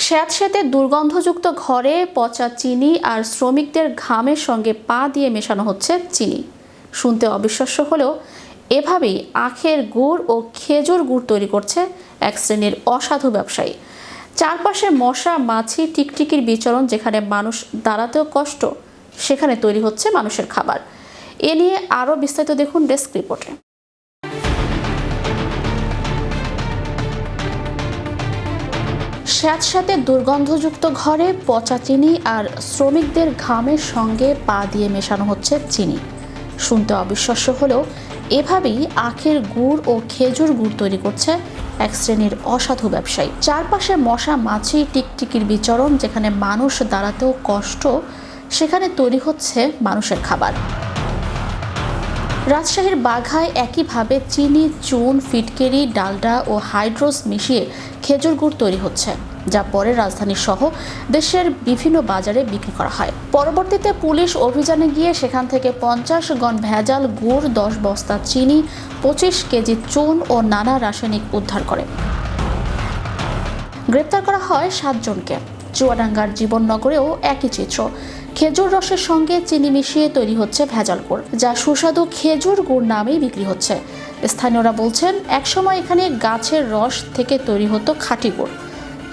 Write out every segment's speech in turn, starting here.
স্যাঁতস্যাঁতে দুর্গন্ধযুক্ত ঘরে পচা চিনি আর শ্রমিকদের ঘামের সঙ্গে পা দিয়ে মেশানো হচ্ছে চিনি। শুনতে অবিশ্বাস্য হলেও এভাবেই আখের গুড় ও খেজুর গুড় তৈরি করছে এক শ্রেণীর অসাধু ব্যবসায়ী। চারপাশে মশা, মাছি, টিকটিকির বিচরণ, যেখানে মানুষ দাঁড়াতেও কষ্ট, সেখানে তৈরি হচ্ছে মানুষের খাবার। এ নিয়ে আরও বিস্তারিত দেখুন ডেস্ক রিপোর্টে। স্যাঁতস্যাঁতে দুর্গন্ধযুক্ত ঘরে পচা চিনি আর শ্রমিকদের ঘামের সঙ্গে পা দিয়ে মেশানো হচ্ছে চিনি। শুনতে অবিশ্বাস্য হলেও এভাবেই আখের গুড় ও খেজুর গুড় তৈরি করছে এক শ্রেণীর অসাধু ব্যবসায়ী। চারপাশে মশা, মাছি, টিকটিকির বিচরণ, যেখানে মানুষ দাঁড়াতেও কষ্ট, সেখানে তৈরি হচ্ছে মানুষের খাবার। রাজশাহীর বাঘায় একইভাবে চিনি, চুন, ফিটকিরি, ডালডা ও হাইড্রোস মিশিয়ে খেজুর গুড় তৈরি হচ্ছে, যা পরে রাজধানী সহ দেশের বিভিন্ন বাজারে বিক্রি করা হয়। পরবর্তীতে পুলিশ অভিযানে গিয়ে সেখান থেকে 50 গণ ভেজাল গুড়, 10 বস্তা চিনি, 25 কেজি চুন ও নানা রাসায়নিক উদ্ধার করে। গ্রেপ্তার করা হয় 7 জনকে। চুয়াডাঙ্গার জীবননগরেও একই চিত্র। খেজুর রসের সঙ্গে চিনি মিশিয়ে তৈরি হচ্ছে ভেজাল গুড়, যা সুস্বাদু খেজুর গুড় নামেই বিক্রি হচ্ছে। স্থানীয়রা বলছেন, একসময় এখানে গাছের রস থেকে তৈরি হতো খাঁটি গুড়।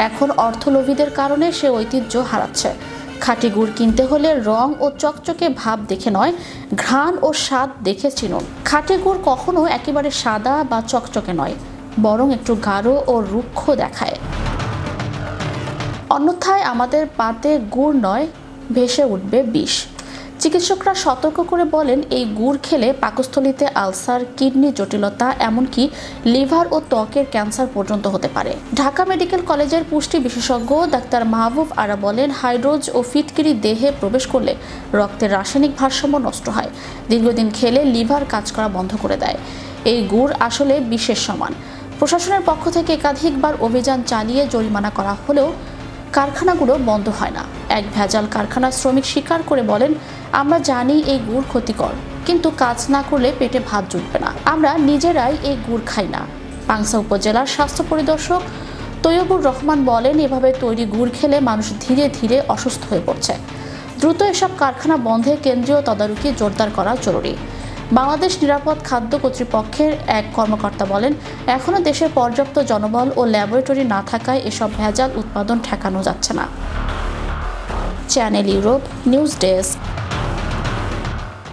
এখন অর্থলোভীদের কারণে সে ঐতিহ্য হারাচ্ছে। খাঁটি গুড় কিনতে হলে রং ও চকচকে ভাব দেখে নয়, ঘ্রাণ ও স্বাদ দেখে চিনুন। খাঁটি গুড় কখনো একেবারে সাদা বা চকচকে নয়, বরং একটু গাঢ় ও রুক্ষ দেখায়। অন্যথায় আমাদের পাতে গুড় নয়, ভেসে উঠবে বিষ। চিকিৎসকরা সতর্ক করে বলেন, এই গুড় খেলে পাকস্থলীতে আলসার, কিডনি জটিলতা, এমনকি লিভার ও ত্বকের ক্যান্সার পর্যন্ত হতে পারে। ঢাকা মেডিকেল কলেজের পুষ্টি বিশেষজ্ঞ ডাক্তার মাহবুব আরা বলেন, হাইড্রোজ ও ফিটকিরি দেহে প্রবেশ করলে রক্তের রাসায়নিক ভারসাম্য নষ্ট হয়। দীর্ঘদিন খেলে লিভার কাজ করা বন্ধ করে দেয়। এই গুড় আসলে বিষের সমান। প্রশাসনের পক্ষ থেকে একাধিকবার অভিযান চালিয়ে জরিমানা করা হলেও কারখানাগুলো বন্ধ হয় না। এক ভেজাল কারখানার শ্রমিক স্বীকার করে বলেন, আমরা জানি এই গুড় ক্ষতিকর, কিন্তু কাজ না করলে পেটে ভাত জুটবে না। আমরা নিজেরাই এই গুড় খাই না। পাংশা উপজেলার স্বাস্থ্য পরিদর্শক তৈয়বুর রহমান বলেন, এভাবে তৈরি গুড় খেলে মানুষ ধীরে ধীরে অসুস্থ হয়ে পড়ছে। দ্রুত এসব কারখানা বন্ধে কেন্দ্রীয় তদারকি জোরদার করা জরুরি। বাংলাদেশ নিরাপদ খাদ্য কর্তৃপক্ষের এক কর্মকর্তা বলেন, এখনও দেশের পর্যাপ্ত জনবল ও ল্যাবরেটরি না থাকায় এসব ভেজাল উৎপাদন ঠেকানো যাচ্ছে না। Channel Europe news desk.